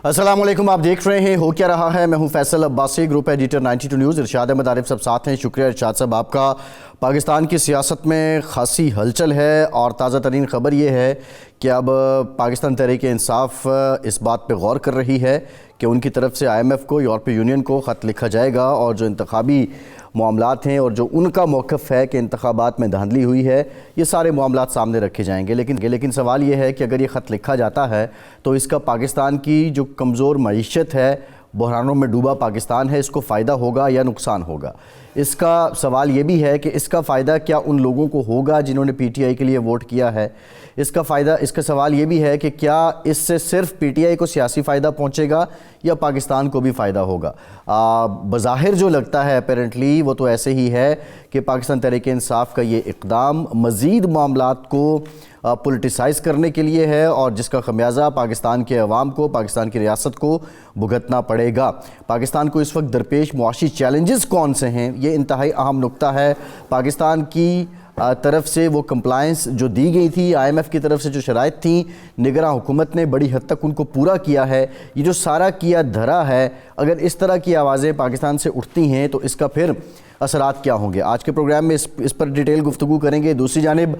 السلام علیکم، آپ دیکھ رہے ہیں ہو کیا رہا ہے۔ میں ہوں Faisal Abbasi, group editor 92 news. Irshad Ahmed Arif sahab ساتھ ہیں۔ شکریہ ارشاد صاحب آپ کا۔ پاکستان کی سیاست میں خاصی ہلچل ہے اور تازہ ترین خبر یہ ہے کہ اب پاکستان تحریک انصاف اس بات پہ غور کر رہی ہے کہ ان کی طرف سے IMF کو، یورپی یونین کو خط لکھا جائے گا اور جو انتخابی معاملات ہیں اور جو ان کا موقف ہے کہ انتخابات میں دھاندلی ہوئی ہے، یہ سارے معاملات سامنے رکھے جائیں گے۔ لیکن سوال یہ ہے کہ اگر یہ خط لکھا جاتا ہے تو اس کا پاکستان کی جو کمزور معیشت ہے، بحرانوں میں ڈوبا پاکستان ہے، اس کو فائدہ ہوگا یا نقصان ہوگا؟ اس کا سوال یہ بھی ہے کہ اس کا فائدہ کیا ان لوگوں کو ہوگا جنہوں نے PTI کے لیے ووٹ کیا ہے؟ اس کا سوال یہ بھی ہے کہ کیا اس سے صرف PTI کو سیاسی فائدہ پہنچے گا یا پاکستان کو بھی فائدہ ہوگا؟ بظاہر جو لگتا ہے اپیرنٹلی وہ تو ایسے ہی ہے کہ پاکستان تحریک انصاف کا یہ اقدام مزید معاملات کو پولیٹیسائز کرنے کے لیے ہے اور جس کا خمیازہ پاکستان کے عوام کو، پاکستان کی ریاست کو بھگتنا پڑے گا۔ پاکستان کو اس وقت درپیش معاشی چیلنجز کون سے ہیں، یہ انتہائی اہم نقطہ ہے۔ پاکستان کی طرف سے وہ کمپلائنس جو دی گئی تھی، IMF کی طرف سے جو شرائط تھیں، نگراں حکومت نے بڑی حد تک ان کو پورا کیا ہے۔ یہ جو سارا کیا دھرا ہے، اگر اس طرح کی آوازیں پاکستان سے اٹھتی ہیں تو اس کا پھر اثرات کیا ہوں گے؟ آج کے پروگرام میں اس پر ڈیٹیل گفتگو کریں گے۔ دوسری جانب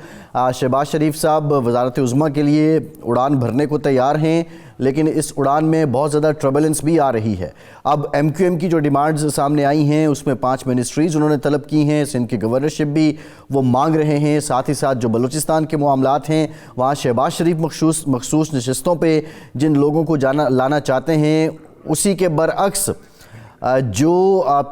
شہباز شریف صاحب وزارت عظمیٰ کے لیے اڑان بھرنے کو تیار ہیں، لیکن اس اڑان میں بہت زیادہ ٹربلنس بھی آ رہی ہے۔ اب MQM کی جو ڈیمانڈز سامنے آئی ہیں اس میں 5 منسٹریز انہوں نے طلب کی ہیں، سندھ کی گورنرشپ بھی وہ مانگ رہے ہیں، ساتھ ہی ساتھ جو بلوچستان کے معاملات ہیں وہاں شہباز شریف مخصوص نشستوں پہ جن لوگوں کو لانا چاہتے ہیں، اسی کے برعکس جو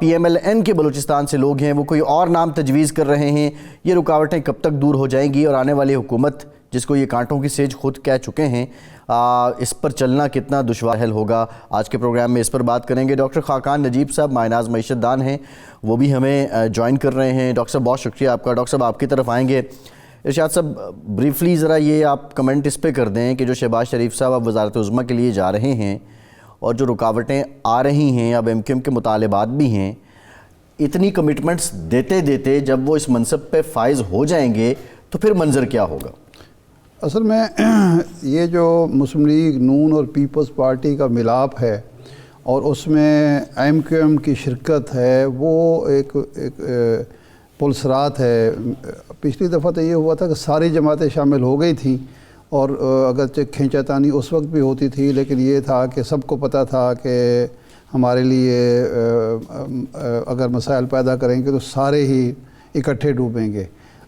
PMLN کے بلوچستان سے لوگ ہیں وہ کوئی اور نام تجویز کر رہے ہیں۔ یہ رکاوٹیں کب تک دور ہو جائیں گی اور آنے والی حکومت جس کو یہ کانٹوں کی سیج خود کہہ چکے ہیں، اس پر چلنا کتنا دشوار حل ہوگا؟ آج کے پروگرام میں اس پر بات کریں گے۔ ڈاکٹر خاقان نجیب صاحب ماہ ناز معیشت دان ہیں، وہ بھی ہمیں جوائن کر رہے ہیں۔ ڈاکٹر صاحب بہت شکریہ آپ کا۔ ڈاکٹر صاحب آپ کی طرف آئیں گے۔ ارشاد صاحب بریفلی ذرا یہ آپ کمنٹ اس پہ کر دیں کہ جو شہباز شریف صاحب اب وزارت عظمیٰ کے لیے جا رہے ہیں اور جو رکاوٹیں آ رہی ہیں، اب MQM کے مطالبات بھی ہیں، اتنی کمٹمنٹس دیتے جب وہ اس منصب پہ فائز ہو جائیں گے تو پھر منظر کیا ہوگا؟ اصل میں یہ جو مسلم لیگ نون اور پیپلز پارٹی کا ملاپ ہے اور اس میں MQM کی شرکت ہے، وہ ایک پلسرات ہے۔ پچھلی دفعہ تو یہ ہوا تھا کہ ساری جماعتیں شامل ہو گئی تھیں اور اگرچہ کھینچاتانی اس وقت بھی ہوتی تھی، لیکن یہ تھا کہ سب کو پتہ تھا کہ ہمارے لیے اگر مسائل پیدا کریں گے تو سارے ہی اکٹھے ڈوبیں گے۔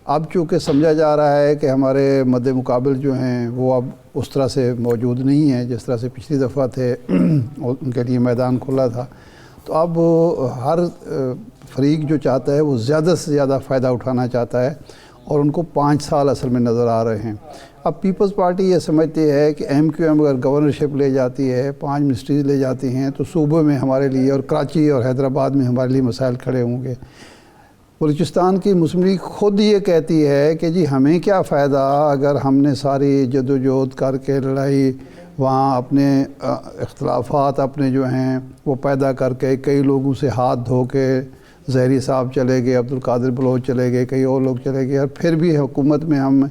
اب چونکہ سمجھا جا رہا ہے کہ ہمارے مد مقابل جو ہیں وہ اب اس طرح سے موجود نہیں ہیں جس طرح سے پچھلی دفعہ تھے، ان کے لیے میدان کھلا تھا، تو اب ہر فریق جو چاہتا ہے وہ زیادہ سے زیادہ فائدہ اٹھانا چاہتا ہے اور ان کو 5 سال اصل میں نظر آ رہے ہیں۔ اب پیپلز پارٹی یہ سمجھتی ہے کہ MQM اگر گورنرشپ لے جاتی ہے، 5 منسٹریز لے جاتی ہیں تو صوبے میں ہمارے لیے اور کراچی اور حیدرآباد میں ہمارے لیے مسائل کھڑے ہوں گے۔ بلوچستان کی مسلم لیگ خود یہ کہتی ہے کہ جی ہمیں کیا فائدہ اگر ہم نے ساری جدوجہد کر کے لڑائی وہاں اپنے اختلافات اپنے جو ہیں وہ پیدا کر کے کئی لوگوں سے ہاتھ دھو کے، زہری صاحب چلے گئے، عبدالقادر بلوچ چلے گئے، کئی اور لوگ چلے گئے، اور پھر بھی حکومت میں ہم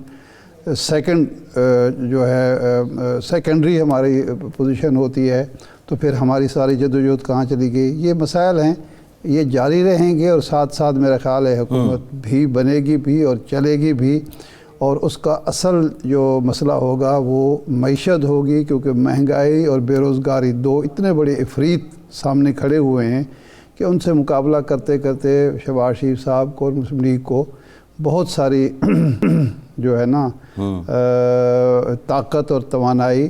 سیکنڈری ہماری پوزیشن ہوتی ہے، تو پھر ہماری ساری جدوجہد کہاں چلی گئی؟ یہ مسائل ہیں، یہ جاری رہیں گے اور ساتھ ساتھ میرا خیال ہے حکومت بھی بنے گی بھی اور چلے گی بھی، اور اس کا اصل جو مسئلہ ہوگا وہ معیشت ہوگی، کیونکہ مہنگائی اور بے روزگاری دو اتنے بڑے عفریت سامنے کھڑے ہوئے ہیں کہ ان سے مقابلہ کرتے کرتے شہباز شریف صاحب کو اور مسلم لیگ کو بہت ساری جو ہے نا طاقت اور توانائی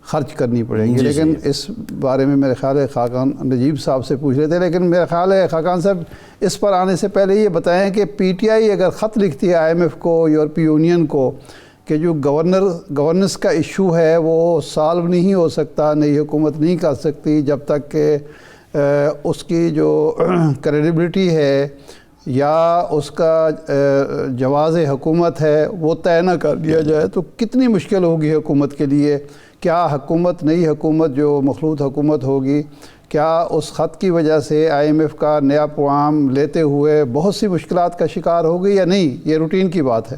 خرچ کرنی پڑے گی۔ لیکن اس بارے میں میرے خیال ہے خاقان نجیب صاحب سے پوچھ رہے تھے، لیکن میرا خیال ہے خاقان صاحب اس پر آنے سے پہلے یہ بتائیں کہ PTI اگر خط لکھتی ہے IMF کو، یورپی یونین کو، کہ جو گورننس کا ایشو ہے وہ سالو نہیں ہو سکتا، نئی حکومت نہیں کر سکتی جب تک کہ اس کی جو کریڈیبلٹی ہے یا اس کا جواز حکومت ہے وہ طے نہ کر دیا جائے، تو کتنی مشکل ہوگی حکومت کے لیے۔ کیا حکومت، نئی حکومت جو مخلوط حکومت ہوگی، کیا اس خط کی وجہ سے IMF کا نیا پیغام لیتے ہوئے بہت سی مشکلات کا شکار ہوگی یا نہیں؟ یہ روٹین کی بات ہے۔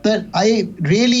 that I really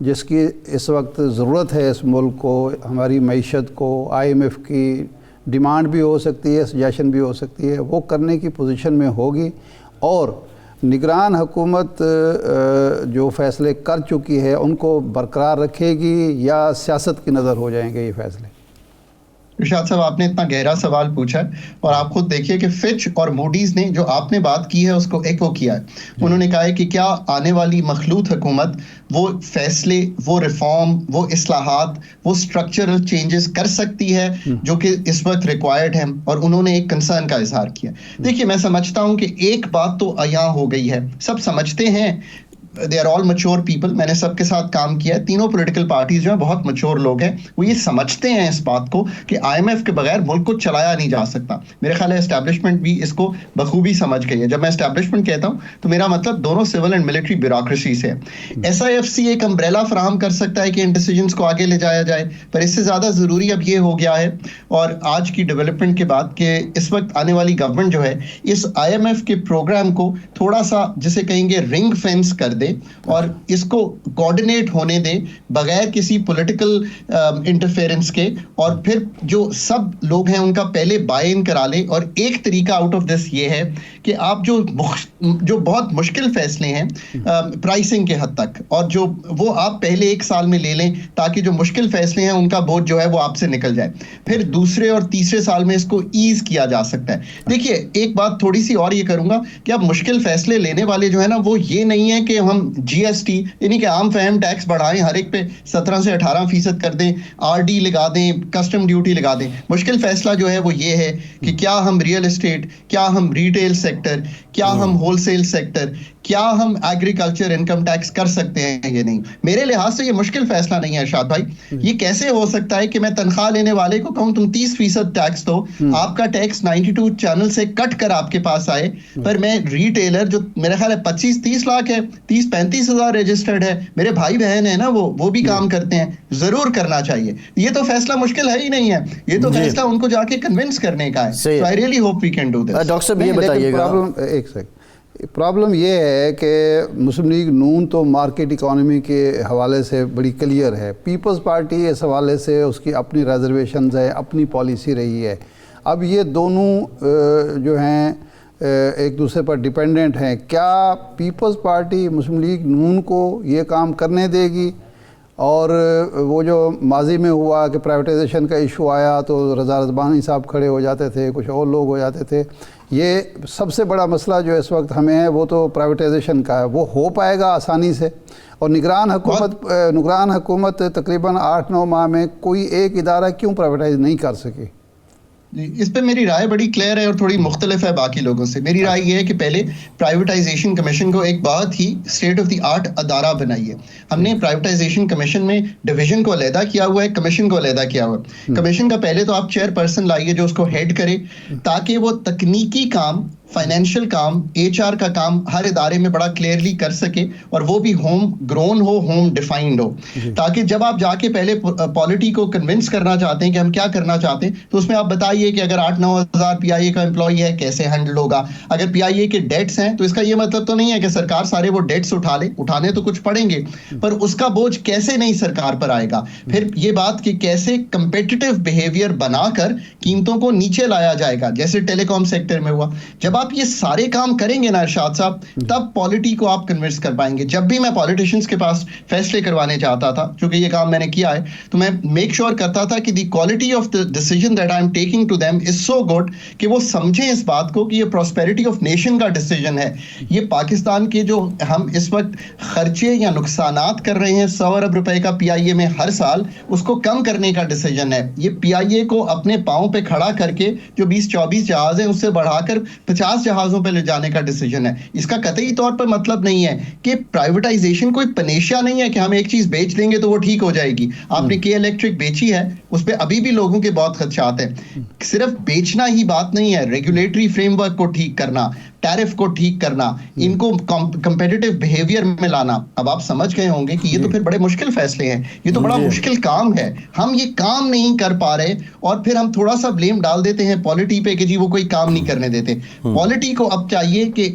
جس کی اس وقت ضرورت ہے اس ملک کو، ہماری معیشت کو، IMF کی ڈیمانڈ بھی ہو سکتی ہے، سجیشن بھی ہو سکتی ہے، وہ کرنے کی پوزیشن میں ہوگی، اور نگران حکومت جو فیصلے کر چکی ہے ان کو برقرار رکھے گی یا سیاست کی نظر ہو جائیں گے یہ فیصلے؟ ارشاد صاحب آپ نے اتنا گہرا سوال پوچھا ہے، اور آپ خود دیکھیے کہ فچ اور موڈیز نے جو آپ نے بات کی ہے اس کو ایکو کیا ہے۔ انہوں نے کہا ہے کہ کیا آنے والی مخلوط حکومت وہ فیصلے، وہ ریفارم، وہ اصلاحات، وہ سٹرکچرل چینجز کر سکتی ہے جو کہ اس وقت ریکوائرڈ ہیں، اور انہوں نے ایک کنسرن کا اظہار کیا۔ دیکھیے میں سمجھتا ہوں کہ ایک بات تو عیاں ہو گئی ہے، سب سمجھتے ہیں، they are all mature people، میں نے سب کے ساتھ کام کیا ہے، تینوں پولیٹیکل پارٹیز جو ہیں بہت میچور لوگ ہیں، وہ یہ سمجھتے ہیں اس بات کو کہ IMF کے بغیر ملک کو چلایا نہیں جا سکتا۔ میرے خیال ہے اسٹیبلشمنٹ بھی اس کو بخوبی سمجھ گئی ہے۔ جب میں اسٹیبلشمنٹ کہتا ہوں تو میرا مطلب دونوں سول اینڈ ملٹری بیوروکریسی سے ہے۔ SIFC ایک امبریلا فراہم کر سکتا ہے کہ ان ڈیسیجنز کو آگے لے جایا جائے، پر اس سے زیادہ ضروری اب یہ ہو گیا ہے، اور آج کی ڈیولپمنٹ کے بعد، کہ اس وقت آنے والی گورنمنٹ جو ہے اس IMF کے پروگرام کو تھوڑا سا جسے کہیں گے رنگ فینس کر دے، اور اس کو کوآرڈینیٹ ہونے دے بغیر کسی پولیٹیکل انٹرفیئرنس کے، اور پھر جو سب لوگ ہیں ان کا پہلے بائی ان کرا لے۔ اور ایک طریقہ آؤٹ آف دس یہ ہے کہ آپ جو بہت مشکل فیصلے ہیں پرائسنگ کے حد تک، اور جو وہ آپ پہلے ایک سال میں لے لیں، تاکہ جو مشکل فیصلے ہیں ان کا بوجھ جو ہے وہ آپ سے نکل جائے، پھر دوسرے اور تیسرے سال میں اس کو ایز کیا جا سکتا ہے۔ دیکھیے ایک بات تھوڑی سی اور یہ کروں گا کہ اب مشکل فیصلے لینے والے جو ہے نا، وہ یہ نہیں ہے کہ ہم GST یعنی کہ عام فہم ٹیکس بڑھائیں، ہر ایک پہ 17 سے 18% کر دیں، RD لگا دیں، کسٹم ڈیوٹی لگا دیں۔ مشکل فیصلہ جو ہے وہ یہ ہے کہ کیا ہم ریئل اسٹیٹ، کیا ہم ریٹیل سیکٹر، کیا ہم ہول سیل سیکٹر، کیا ہم ایگریکلچر انکم ٹیکس کر سکتے ہیں یہ نہیں۔ میرے لحاظ سے یہ مشکل فیصلہ نہیں ہے ارشاد بھائی۔ یہ کیسے ہو سکتا ہے کہ میں تنخواہ لینے والے کو کہوں تم 30% ٹیکس دو، آپ کا ٹیکس 92 چینل سے کٹ کر آپ کے پاس آئے، پر میں ریٹیلر جو میرے خیال ہے 25-30 لاکھ ہے، 30-35 ہزار رجسٹرڈ ہے، میرے بھائی بہن ہیں نا، وہ بھی کام کرتے ہیں، ضرور کرنا چاہیے۔ یہ تو فیصلہ مشکل ہے ہی نہیں ہے، یہ تو فیصلہ ان کو جا کے کنونس کرنے کا ہے۔ So I really hope we can do this۔ Doctor صاحب یہ بتائیے گا، ایک سیکنڈ، پرابلم یہ ہے کہ مسلم لیگ نون تو مارکیٹ اکانومی کے حوالے سے بڑی کلیئر ہے، پیپلز پارٹی اس حوالے سے اس کی اپنی ریزرویشنز ہے، اپنی پالیسی رہی ہے۔ اب یہ دونوں جو ہیں ایک دوسرے پر ڈیپینڈنٹ ہیں، کیا پیپلز پارٹی مسلم لیگ نون کو یہ کام کرنے دے گی؟ اور وہ جو ماضی میں ہوا کہ پرائیویٹائزیشن کا ایشو آیا تو رضا رضوانی صاحب کھڑے ہو جاتے تھے، کچھ اور لوگ ہو جاتے تھے، یہ سب سے بڑا مسئلہ جو اس وقت ہمیں ہے وہ تو پرائیویٹائزیشن کا ہے، وہ ہو پائے گا آسانی سے؟ اور نگران حکومت تقریباً 8-9 ماہ میں کوئی ایک ادارہ کیوں پرائیویٹائز نہیں کر سکی؟ اس پہ میری رائے بڑی کلیئر ہے اور تھوڑی مختلف ہے باقی لوگوں سے۔ میری رائے یہ ہے کہ پہلے پرائیویٹائزیشن کمیشن کو ایک بہت ہی اسٹیٹ آف دی آرٹ ادارہ بنائیے۔ ہم نے پرائیویٹائزیشن کمیشن میں ڈویژن کو علیحدہ کیا ہوا ہے، کمیشن کو علیحدہ کیا ہوا ہے۔ کمیشن کا پہلے تو آپ چیئر پرسن لائیے جو اس کو ہیڈ کرے، تاکہ وہ تکنیکی کام، فائنینشیل کام، HR کا کام ہر ادارے میں بڑا کلیئرلی کر سکے، اور وہ بھی ہوم گرون ہو، ہوم ڈیفائنڈ ہو، تاکہ جب آپ جا کے پہلے پالیٹی کو کنونس کرنا چاہتے ہیں کہ ہم کیا کرنا چاہتے ہیں، تو اس میں آپ بتائیے کہ اگر 8-9 ہزار PIA کا امپلائی ہے کیسے ہینڈل ہوگا۔ اگر PIA کے ڈیٹس ہیں تو اس کا یہ مطلب تو نہیں ہے کہ سرکار سارے وہ ڈیٹس اٹھا لے، اٹھانے تو کچھ پڑیں گے، پر اس کا بوجھ کیسے نہیں سرکار پر آئے گا۔ پھر یہ بات کہ کیسے کمپیٹیٹو بیہیویئر بنا کر قیمتوں کو نیچے لایا جائے گا، جیسے ٹیلی کام سیکٹر میں ہوا۔ جب آپ یہ سارے کام کریں گے نا ارشاد صاحب، تب پالیٹی کو آپ کنورس کر پائیں گے۔ جب بھی میں پالیٹیشنز کے پاس فیصلے کروانے چاہتا تھا، چونکہ یہ کام میں نے کیا ہے، تو میں میک شیور کرتا تھا کہ the quality of the decision that I am taking to them is so good کہ وہ سمجھیں اس بات کو کہ یہ پراسپیرٹی آف نیشن کا ڈیسیژن ہے۔ یہ پاکستان کے جو ہم اس وقت خرچے یا نقصانات کر رہے ہیں 100 ارب روپے کا PIA میں ہر سال، اس کو کم کرنے کا ڈیسیژن ہے۔ یہ PIA کو اپنے پاؤں پہ کھڑا کر کے جو 20-24 جہاز ہیں اس سے بڑھا کر 50 جہازوں پہ لے جانے کا ڈیسیژن ہے۔ اس کا قطعی طور پر مطلب نہیں ہے کہ پرائیویٹائزیشن کوئی پنیشیا نہیں ہے کہ ہم ایک چیز بیچ دیں گے تو وہ ٹھیک ہو جائے گی۔ آپ نے کے الیکٹرک بیچی ہے، اس پہ ابھی بھی لوگوں کے بہت خدشات ہیں۔ صرف بیچنا ہی بات نہیں ہے، ریگولیٹری فریم ورک کو ٹھیک کرنا، ٹیرف کو ٹھیک کرنا، ان کو کمپیٹیٹو بیہیویئر میں لانا۔ اب آپ سمجھ گئے ہوں گے کہ یہ تو پھر بڑے مشکل فیصلے ہیں، یہ تو بڑا مشکل کام ہے، ہم یہ کام نہیں کر پا رہے، اور پھر ہم تھوڑا سا بلیم ڈال دیتے ہیں پالیٹی پہ کہ جی وہ کوئی کام نہیں کرنے دیتے۔ پالیٹی کو اب چاہیے کہ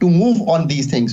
to move on these things।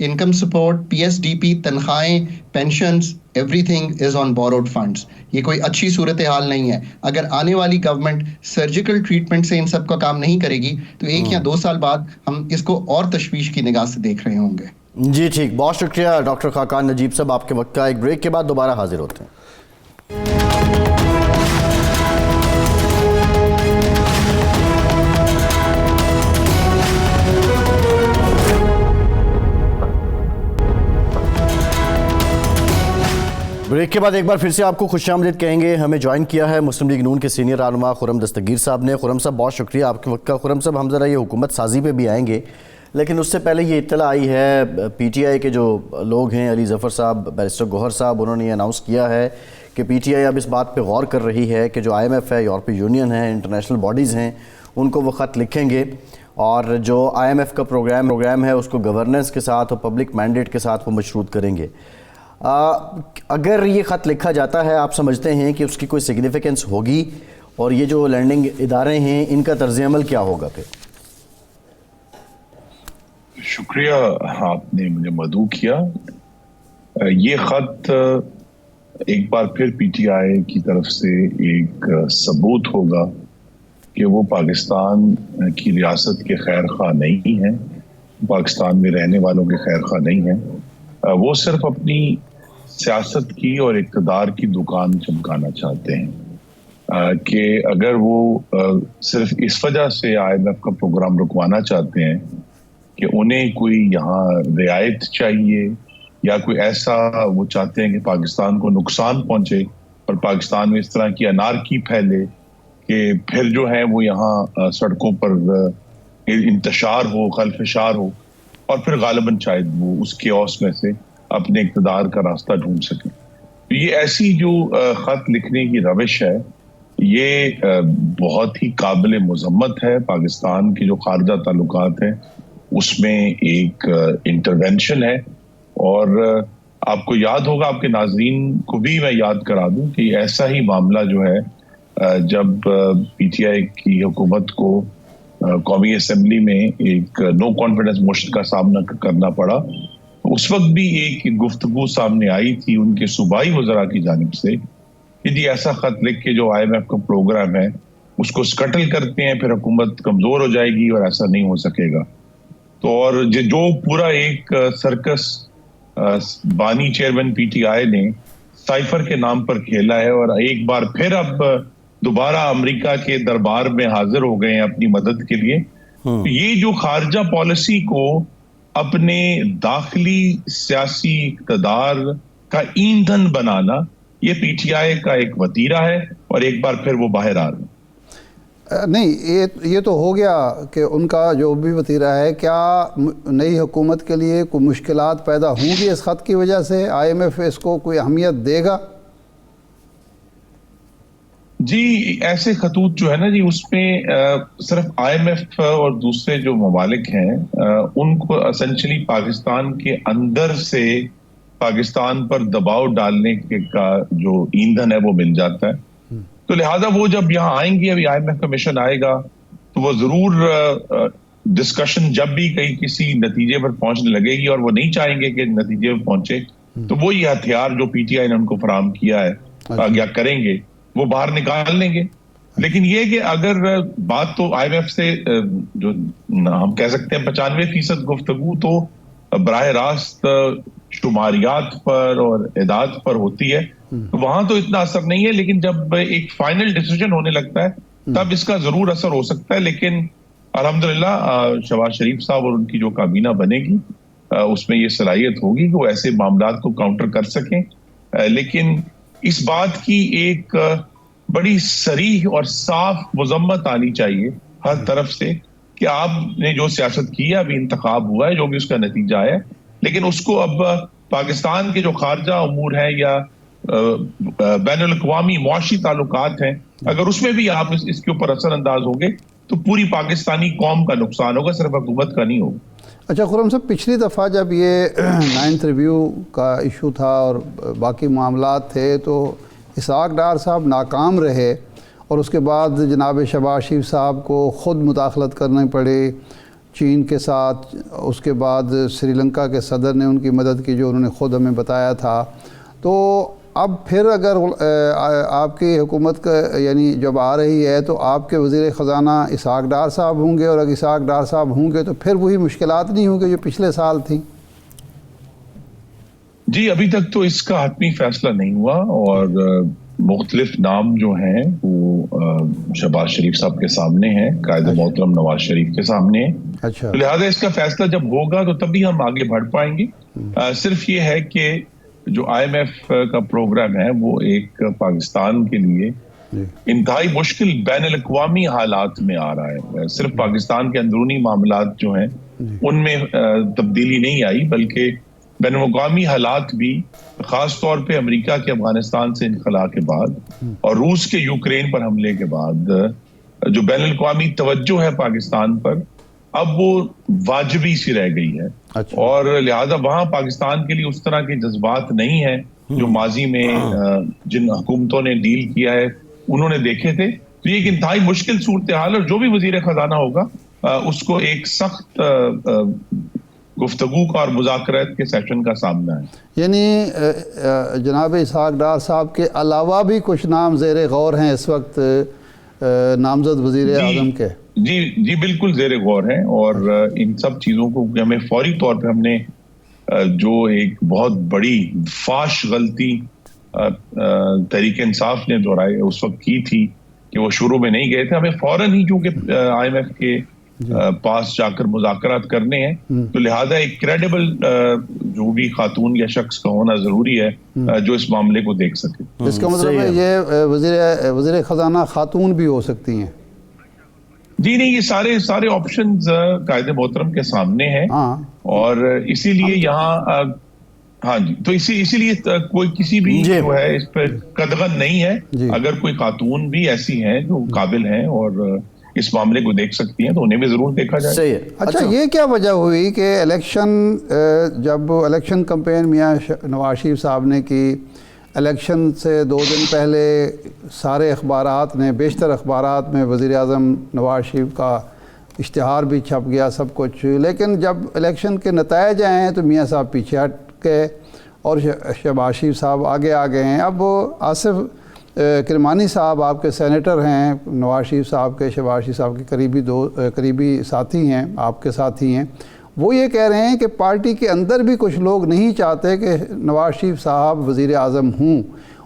Income support, PSDP, تنخواہیں, pensions, everything is on borrowed funds. یہ کوئی اچھی صورتحال نہیں ہے. اگر آنے والی گورنمنٹ سرجیکل ٹریٹمنٹ سے ان سب کا کام نہیں کرے گی تو 1 یا 2 سال بعد ہم اس کو اور تشویش کی نگاہ سے دیکھ رہے ہوں گے. جی ٹھیک, بہت شکریہ ڈاکٹر خاقان نجیب صاحب آپ کے وقت کا. ایک بریک کے بعد دوبارہ حاضر ہوتے ہیں. بریک کے بعد ایک بار پھر سے آپ کو خوش آمدید کہیں گے. ہمیں جوائن کیا ہے مسلم لیگ نون کے سینئر رہنما خرم دستگیر صاحب نے. خرم صاحب بہت شکریہ آپ کے وقت کا. خرم صاحب ہم ذرا یہ حکومت سازی پہ بھی آئیں گے, لیکن اس سے پہلے یہ اطلاع آئی ہے پی ٹی آئی کے جو لوگ ہیں, علی ظفر صاحب, بیرسٹر گوہر صاحب, انہوں نے یہ اناؤنس کیا ہے کہ پی ٹی آئی اب اس بات پہ غور کر رہی ہے کہ جو IMF ہے, یورپی یونین ہے, انٹرنیشنل باڈیز ہیں, ان کو وہ خط لکھیں گے اور جو IMF کا پروگرام ہے اس کو گورننس کے ساتھ اور پبلک مینڈیٹ کے ساتھ وہ مشروط کریں گے. اگر یہ خط لکھا جاتا ہے, آپ سمجھتے ہیں کہ اس کی کوئی سگنیفیکنس ہوگی, اور یہ جو لینڈنگ ادارے ہیں ان کا طرز عمل کیا ہوگا پھر؟ شکریہ آپ نے مجھے مدعو کیا. یہ خط ایک بار پھر پی ٹی آئی کی طرف سے ایک ثبوت ہوگا کہ وہ پاکستان کی ریاست کے خیر خواہ نہیں ہیں, پاکستان میں رہنے والوں کے خیر خواہ نہیں ہیں. وہ صرف اپنی سیاست کی اور اقتدار کی دکان چمکانا چاہتے ہیں کہ اگر وہ صرف اس وجہ سے IMF کا پروگرام رکوانا چاہتے ہیں کہ انہیں کوئی یہاں رعایت چاہیے یا کوئی ایسا وہ چاہتے ہیں کہ پاکستان کو نقصان پہنچے اور پاکستان میں اس طرح کی انارکی پھیلے کہ پھر جو ہے وہ یہاں سڑکوں پر انتشار ہو, خلفشار ہو, اور پھر غالباً شاید وہ اس کیوس میں سے اپنے اقتدار کا راستہ ڈھونڈ سکیں. یہ ایسی جو خط لکھنے کی روش ہے یہ بہت ہی قابل مذمت ہے. پاکستان کے جو خارجہ تعلقات ہیں اس میں ایک انٹرونشن ہے, اور آپ کو یاد ہوگا, آپ کے ناظرین کو بھی میں یاد کرا دوں کہ ایسا ہی معاملہ جو ہے جب پی ٹی آئی کی حکومت کو قومی اسمبلی میں ایک نو کانفیڈنس موشن کا سامنا کرنا پڑا, اس وقت بھی ایک گفتگو سامنے آئی تھی ان کے صوبائی وزراء کی جانب سے کہ جی ایسا خط لکھ کے جو IMF کا پروگرام ہے اس کو سکٹل کرتے ہیں, پھر حکومت کمزور ہو جائے گی اور ایسا نہیں ہو سکے گا. تو اور جو پورا ایک سرکس بانی چیئرمین پی ٹی آئی نے سائفر کے نام پر کھیلا ہے, اور ایک بار پھر اب دوبارہ امریکہ کے دربار میں حاضر ہو گئے ہیں اپنی مدد کے لیے. یہ جو خارجہ پالیسی کو اپنے داخلی سیاسی اقتدار کا ایندھن بنانا, یہ پی ٹی آئی کا ایک وتیرہ ہے, اور ایک بار پھر وہ باہر آ رہے ہیں. نہیں, یہ تو ہو گیا کہ ان کا جو بھی وتیرہ ہے. کیا نئی حکومت کے لیے کوئی مشکلات پیدا ہوں گی اس خط کی وجہ سے؟ IMF اس کو کوئی اہمیت دے گا؟ جی ایسے خطوط جو ہے نا جی, اس میں صرف IMF اور دوسرے جو ممالک ہیں ان کو اسینشلی پاکستان کے اندر سے پاکستان پر دباؤ ڈالنے کا جو ایندھن ہے وہ مل جاتا ہے. تو لہٰذا وہ جب یہاں آئیں گے, ابھی IMF کا مشن آئے گا تو وہ ضرور ڈسکشن جب بھی کہیں کسی نتیجے پر پہنچنے لگے گی, اور وہ نہیں چاہیں گے کہ نتیجے پر پہنچے, تو وہ یہ ہتھیار جو پی ٹی آئی نے ان کو فراہم کیا ہے یا کریں گے وہ باہر نکال لیں گے. لیکن یہ کہ اگر بات تو IMF سے جو ہم کہہ سکتے ہیں 95% گفتگو تو براہ راست شماریات پر اور اعداد پر ہوتی ہے, تو وہاں تو اتنا اثر نہیں ہے. لیکن جب ایک فائنل ڈیسیجن ہونے لگتا ہے تب اس کا ضرور اثر ہو سکتا ہے. لیکن الحمدللہ شہباز شریف صاحب اور ان کی جو کابینہ بنے گی اس میں یہ صلاحیت ہوگی کہ وہ ایسے معاملات کو کاؤنٹر کر سکیں. لیکن اس بات کی ایک بڑی صریح اور صاف مذمت آنی چاہیے ہر طرف سے کہ آپ نے جو سیاست کی ہے, ابھی انتخاب ہوا ہے, جو بھی اس کا نتیجہ ہے, لیکن اس کو اب پاکستان کے جو خارجہ امور ہیں یا بین الاقوامی معاشی تعلقات ہیں, اگر اس میں بھی آپ اس کے اوپر اثر انداز ہوں گے تو پوری پاکستانی قوم کا نقصان ہوگا, صرف حکومت کا نہیں ہوگا. اچھا خرم صاحب, پچھلی دفعہ جب یہ 9th ریویو کا ایشو تھا اور باقی معاملات تھے تو اسحاق ڈار صاحب ناکام رہے, اور اس کے بعد جناب شہباز شریف صاحب کو خود مداخلت کرنی پڑی, چین کے ساتھ، اس کے بعد سری لنکا کے صدر نے ان کی مدد کی جو انہوں نے خود ہمیں بتایا تھا. تو اب پھر اگر آپ کی حکومت کا یعنی جب آ رہی ہے تو آپ کے وزیر خزانہ اسحاق ڈار صاحب ہوں گے، اور اگر اسحاق ڈار صاحب ہوں گے تو پھر وہی مشکلات نہیں ہوں گے جو پچھلے سال تھیں. جی ابھی تک تو اس کا حتمی فیصلہ نہیں ہوا، اور مختلف نام جو ہیں وہ شہباز شریف صاحب کے سامنے ہیں، قائد محترم نواز شریف کے سامنے ہیں. اچھا، لہٰذا اس کا فیصلہ جب ہوگا تو تبھی ہم آگے بڑھ پائیں گے. صرف یہ ہے کہ جو IMF کا پروگرام ہے وہ ایک پاکستان کے لیے انتہائی مشکل بین الاقوامی حالات میں آ رہا ہے. صرف پاکستان کے اندرونی معاملات جو ہیں ان میں تبدیلی نہیں آئی، بلکہ بین الاقوامی حالات بھی، خاص طور پہ امریکہ کے افغانستان سے انخلا کے بعد اور روس کے یوکرین پر حملے کے بعد جو بین الاقوامی توجہ ہے پاکستان پر اب وہ واجبی سی رہ گئی ہے. اور لہذا وہاں پاکستان کے لیے اس طرح کے جذبات نہیں ہیں جو ماضی میں جن حکومتوں نے ڈیل کیا ہے انہوں نے دیکھے تھے. تو یہ ایک انتہائی مشکل صورتحال ہے، اور جو بھی وزیر خزانہ ہوگا اس کو ایک سخت گفتگو کا اور مذاکرات کے سیشن کا سامنا ہے. یعنی جناب اسحاق ڈار صاحب کے علاوہ بھی کچھ نام زیر غور ہیں اس وقت نامزد وزیر اعظم کے؟ جی بالکل زیر غور ہیں، اور ان سب چیزوں کو ہمیں فوری طور پہ ہم نے جو ایک بہت بڑی فاش غلطی تحریک انصاف نے دہرائی اس وقت کی تھی کہ وہ شروع میں نہیں گئے تھے. ہمیں فوراً ہی چونکہ IMF کے پاس جا کر مذاکرات کرنے ہیں تو لہذا ایک کریڈیبل جو بھی خاتون یا شخص کا ہونا ضروری ہے جو اس معاملے کو دیکھ سکے. اس کا مطلب ہے یہ وزیر خزانہ خاتون بھی ہو سکتی ہیں؟ جی نہیں، یہ سارے آپشنز قائد محترم کے سامنے ہیں، اور اسی لیے یہاں ہاں جی تو اسی لیے کوئی کسی بھی جو ہے اس پہ قدغن نہیں ہے. اگر کوئی خاتون بھی ایسی ہیں جو قابل ہیں اور اس معاملے کو دیکھ سکتی ہیں تو انہیں بھی ضرور دیکھا جائے. اچھا، یہ کیا وجہ ہوئی کہ جب الیکشن کمپین میاں نواز شریف صاحب نے کی، الیکشن سے 2 دن پہلے سارے اخبارات نے، بیشتر اخبارات میں وزیر اعظم نواز شریف کا اشتہار بھی چھپ گیا سب کچھ، لیکن جب الیکشن کے نتائج آئے ہیں تو میاں صاحب پیچھے ہٹ گئے اور شہباز شریف صاحب آگے آ گئے ہیں. اب آصف کرمانی صاحب آپ کے سینیٹر ہیں، نواز شریف صاحب کے، شہباز شریف صاحب کے قریبی ساتھی ہیں، آپ کے ساتھی ہیں، وہ یہ کہہ رہے ہیں کہ پارٹی کے اندر بھی کچھ لوگ نہیں چاہتے کہ نواز شریف صاحب وزیر اعظم ہوں،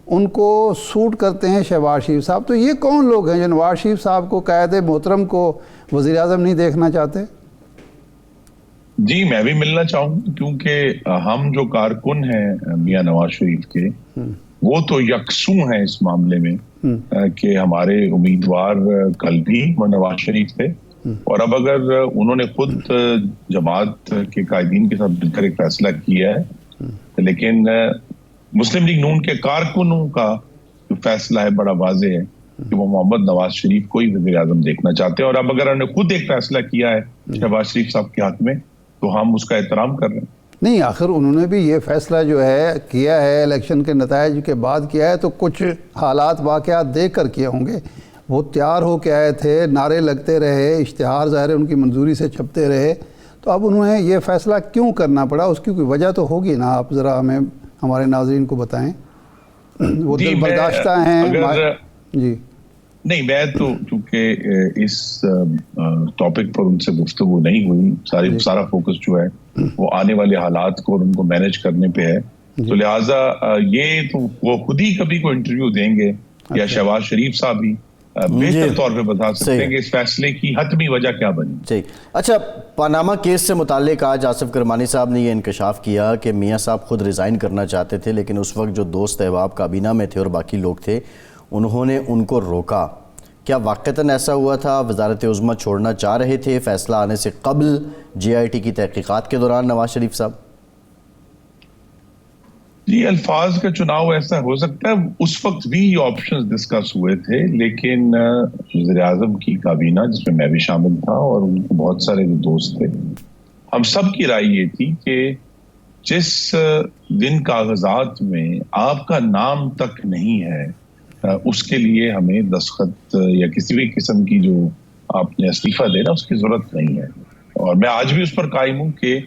ان کو سوٹ کرتے ہیں شہباز شریف صاحب. تو یہ کون لوگ ہیں جو نواز شریف صاحب کو، قائد محترم کو وزیر اعظم نہیں دیکھنا چاہتے؟ جی میں بھی ملنا چاہوں گا، کیونکہ ہم جو کارکن ہیں میاں نواز شریف کے وہ تو یکسوں ہیں اس معاملے میں کہ ہمارے امیدوار کل بھی نواز شریف تھے، اور اب اگر انہوں نے خود جماعت کے قائدین کے ساتھ مل کر ایک فیصلہ کیا ہے، لیکن مسلم لیگ نون کے کارکنوں کا جو فیصلہ ہے بڑا واضح ہے کہ وہ محمد نواز شریف کو ہی وزیر اعظم دیکھنا چاہتے ہیں. اور اب اگر انہوں نے خود ایک فیصلہ کیا ہے شہباز شریف صاحب کے حق میں تو ہم اس کا احترام کر رہے ہیں. نہیں، آخر انہوں نے بھی یہ فیصلہ جو ہے کیا ہے الیکشن کے نتائج کے بعد کیا ہے، تو کچھ حالات واقعات دیکھ کر کیے ہوں گے. وہ تیار ہو کے آئے تھے، نعرے لگتے رہے، اشتہار ظاہر ان کی منظوری سے چھپتے رہے، تو اب انہوں نے یہ فیصلہ کیوں کرنا پڑا؟ اس کی کوئی وجہ تو ہوگی نا، آپ ذرا ہمیں ہمارے ناظرین کو بتائیں. وہ دل برداشتہ ہیں؟ جی نہیں، میں تو چونکہ اس ٹاپک پر ان سے گفتگو نہیں ہوئی، سارا فوکس جو ہے وہ آنے والے حالات کو اور ان کو مینج کرنے پہ ہے، تو لہٰذا یہ تو وہ خود ہی کبھی کو انٹرویو دیں گے یا شہباز شریف صاحب بھی بہتر طور پہ بتا سکتے ہیں کہ اس فیصلے کی حتمی وجہ کیا بنی. اچھا، پاناما کیس سے متعلق آج آصف کرمانی صاحب نے یہ انکشاف کیا کہ میاں صاحب خود ریزائن کرنا چاہتے تھے، لیکن اس وقت جو دوست احباب کابینہ میں تھے اور باقی لوگ تھے انہوں نے ان کو روکا. کیا واقعتاً ایسا ہوا تھا؟ وزارت عظمیٰ چھوڑنا چاہ رہے تھے فیصلہ آنے سے قبل GIT کی تحقیقات کے دوران نواز شریف صاحب؟ جی الفاظ کا چناؤ ایسا ہو سکتا ہے، اس وقت بھی یہ آپشنز ڈسکس ہوئے تھے، لیکن وزیر اعظم کی کابینہ جس میں بھی شامل تھا اور ان کے بہت سارے جو دوست تھے، ہم سب کی رائے یہ تھی کہ جس دن کاغذات میں آپ کا نام تک نہیں ہے اس کے لیے ہمیں دستخط یا کسی بھی قسم کی جو آپ نے استعفیٰ دینا اس کی ضرورت نہیں ہے. اور میں آج بھی اس پر قائم ہوں کہ